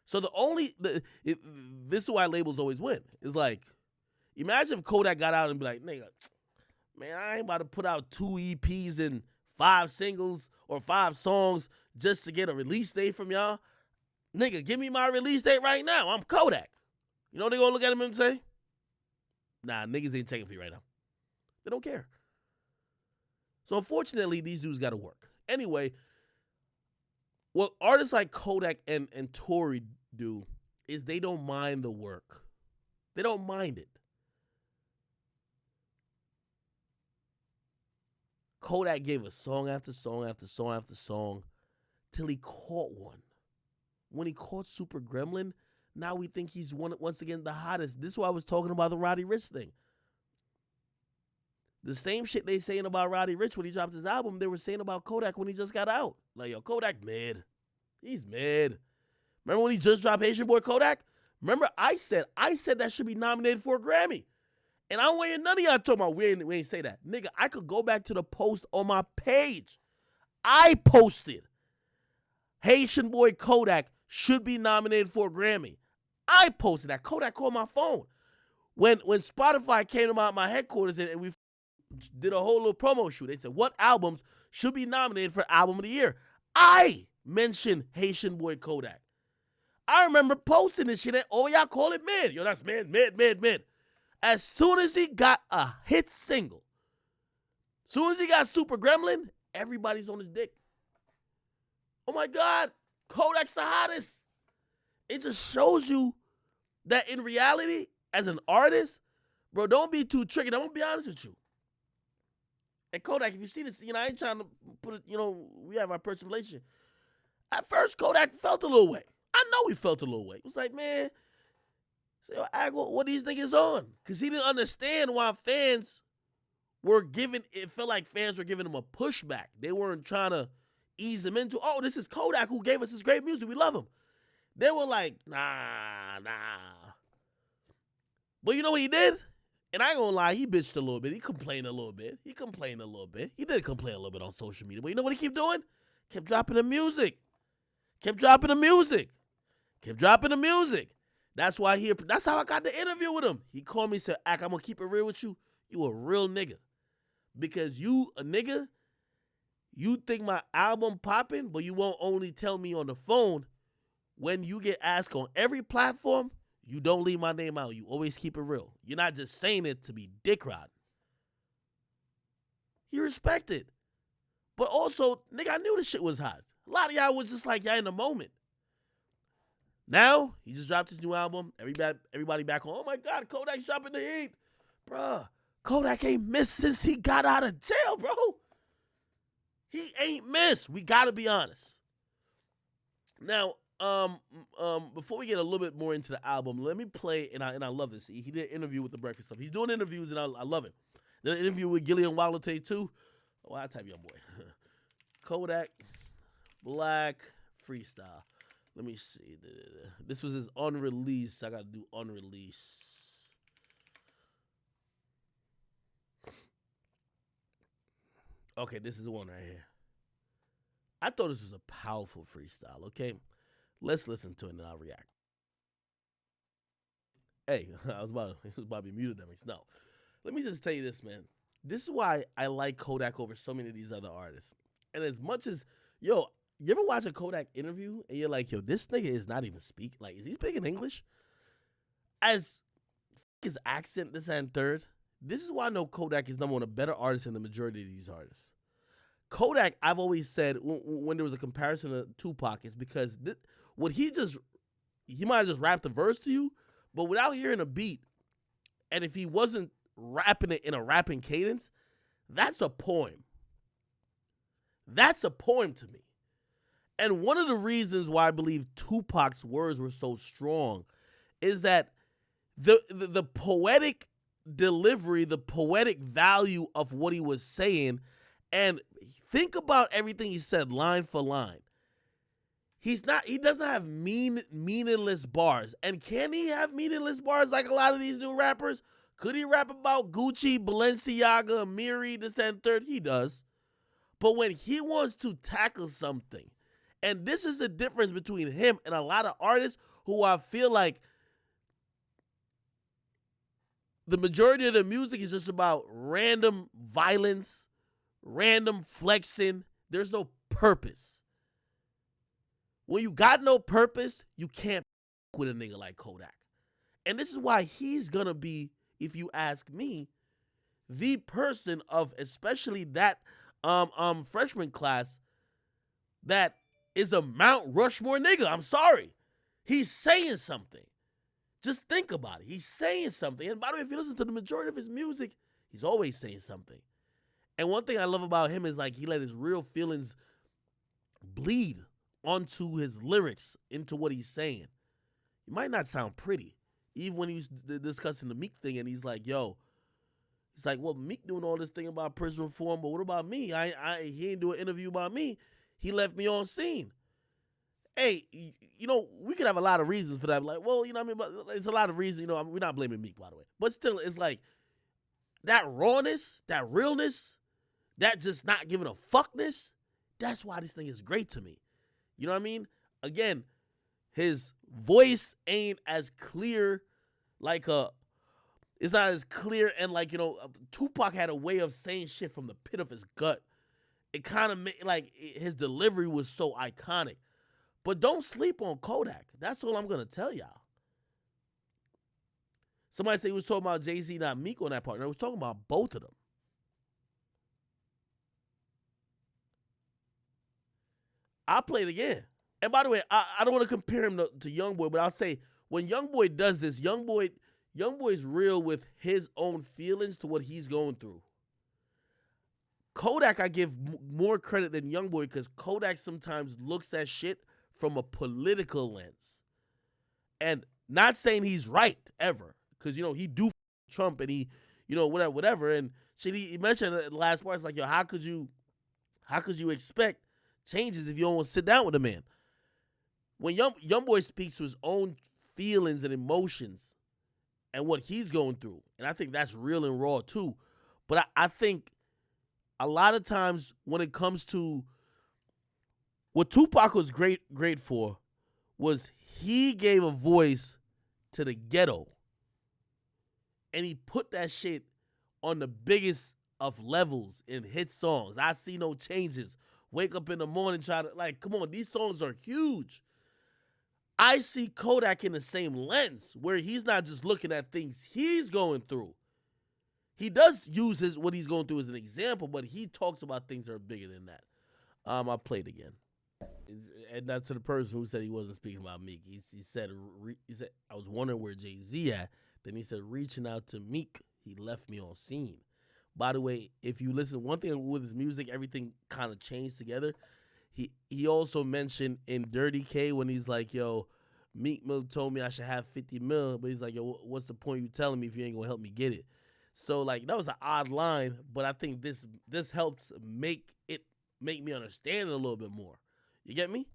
So this is why labels always win. It's like, imagine if Kodak got out and be like, nigga, man, I ain't about to put out 2 EPs and 5 singles or 5 songs just to get a release date from y'all. Nigga, give me my release date right now. I'm Kodak. You know what they gonna look at him and say? Nah, niggas ain't checking for you right now. They don't care. So unfortunately, these dudes gotta work. Anyway, what artists like Kodak and Tory do is they don't mind the work. They don't mind it. Kodak gave us song after song after song after song till he caught one. When he caught Super Gremlin, now we think he's once again the hottest. This is why I was talking about the Roddy Ricch thing. The same shit they saying about Roddy Ricch when he dropped his album, they were saying about Kodak when he just got out. Like, yo, Kodak mid. He's mid. Remember when he just dropped Haitian Boy Kodak? Remember I said that should be nominated for a Grammy. And I don't want none of y'all talking about we ain't say that. Nigga, I could go back to the post on my page. I posted Haitian Boy Kodak should be nominated for a Grammy. I posted that. Kodak called my phone. When Spotify came to my headquarters and we did a whole little promo shoot, they said, what albums should be nominated for Album of the Year? I mentioned Haitian Boy Kodak. I remember posting this shit and, oh, y'all call it mid. Yo, that's mid. As soon as he got a hit single, soon as he got Super Gremlin, everybody's on his dick. Oh my God, Kodak's the hottest. It just shows you that in reality, as an artist, bro, don't be too tricky. I'm gonna be honest with you. And Kodak, if you see this, I ain't trying to put it, we have our personal relationship. At first, Kodak felt a little way. I know he felt a little way. It was like, man, say, what these niggas on? Because he didn't understand why fans were it felt like fans were giving him a pushback. They weren't trying to ease him into, oh, this is Kodak who gave us this great music. We love him. They were like, nah. But you know what he did? And I ain't gonna lie, he bitched a little bit. He complained a little bit. He did complain a little bit on social media. But you know what he kept doing? Kept dropping the music. That's how I got the interview with him. He called me and said, Ak, I'm gonna keep it real with you. You a real nigga. Because you a nigga, you think my album popping, but you won't only tell me on the phone. When you get asked on every platform, you don't leave my name out. You always keep it real. You're not just saying it to be dick riding. He respected. But also, nigga, I knew this shit was hot. A lot of y'all was just like, y'all in the moment. Now, he just dropped his new album. Everybody back on, oh my God, Kodak's dropping the heat. Bruh, Kodak ain't missed since he got out of jail, bro. He ain't missed. We gotta be honest. Now, before we get a little bit more into the album, let me play, and I love this. He did an interview with The Breakfast Club. He's doing interviews, and I love it. Did an interview with Gillian Walate, too. Oh, I type young boy. Kodak, Black, Freestyle. Let me see. This was his unreleased. I got to do unreleased. Okay, this is the one right here. I thought this was a powerful freestyle, okay? Let's listen to it and I'll react. Hey, I was about to be muted. No. Let me just tell you this, man. This is why I like Kodak over so many of these other artists. And as much as, you ever watch a Kodak interview and you're like, this nigga is not even speaking. Like, is he speaking English? As his accent, this and third, this is why I know Kodak is number one, a better artist than the majority of these artists. Kodak, I've always said, when there was a comparison to Tupac, is because he might have just rapped a verse to you, but without hearing a beat, and if he wasn't rapping it in a rapping cadence, that's a poem. That's a poem to me. And one of the reasons why I believe Tupac's words were so strong is that the poetic delivery, the poetic value of what he was saying, and think about everything he said line for line. He doesn't have meaningless bars. And can he have meaningless bars like a lot of these new rappers? Could he rap about Gucci, Balenciaga, Amiri, this and third? He does. But when he wants to tackle something, and this is the difference between him and a lot of artists who I feel like the majority of the music is just about random violence, random flexing. There's no purpose. When you got no purpose, you can't with a nigga like Kodak. And this is why he's gonna be, if you ask me, the person of especially that freshman class that is a Mount Rushmore nigga. I'm sorry. He's saying something. Just think about it. He's saying something. And by the way, if you listen to the majority of his music, he's always saying something. And one thing I love about him is like he let his real feelings bleed onto his lyrics, into what he's saying. It might not sound pretty. Even when he was discussing the Meek thing and he's like, yo, he's like, well, Meek doing all this thing about prison reform, but what about me? He ain't do an interview about me. He left me on scene. Hey, you know, we could have a lot of reasons for that. Like, well, you know what I mean? But it's a lot of reasons, you know, we're not blaming Meek, by the way. But still, it's like that rawness, that realness, that just not giving a fuckness, that's why this thing is great to me. You know what I mean? Again, his voice ain't as clear it's not as clear, and like, you know, Tupac had a way of saying shit from the pit of his gut. It kind of made, like, his delivery was so iconic. But don't sleep on Kodak. That's all I'm going to tell y'all. Somebody said he was talking about Jay-Z, not Meek on that part. And I was talking about both of them. I'll play it again. And by the way, I don't want to compare him to Youngboy, but I'll say when Youngboy does this, Youngboy's real with his own feelings to what he's going through. Kodak, I give more credit than Youngboy because Kodak sometimes looks at shit from a political lens. And not saying he's right ever, because, you know, he do Trump and he, you know, whatever. And shit, he mentioned in the last part, it's like, yo, how could you expect changes if you don't want to sit down with a man? When Youngboy speaks to his own feelings and emotions and what he's going through, and I think that's real and raw too. But I think a lot of times when it comes to what Tupac was great for, was he gave a voice to the ghetto. And he put that shit on the biggest of levels in hit songs. I See No Changes, Wake Up in the Morning, try to, like, come on, these songs are huge. I see Kodak in the same lens, where he's not just looking at things he's going through. He does use what he's going through as an example, but he talks about things that are bigger than that. I'll play it again. And that's to the person who said he wasn't speaking about Meek. He said, I was wondering where Jay-Z at. Then he said, reaching out to Meek, he left me on scene. By the way, if you listen, one thing with his music, everything kind of changed together. He also mentioned in Dirty K when he's like, yo, Meek Mill told me I should have 50 mil, but he's like, yo, what's the point you telling me if you ain't gonna help me get it? So, like, that was an odd line, but I think this helps make me understand it a little bit more. You get me?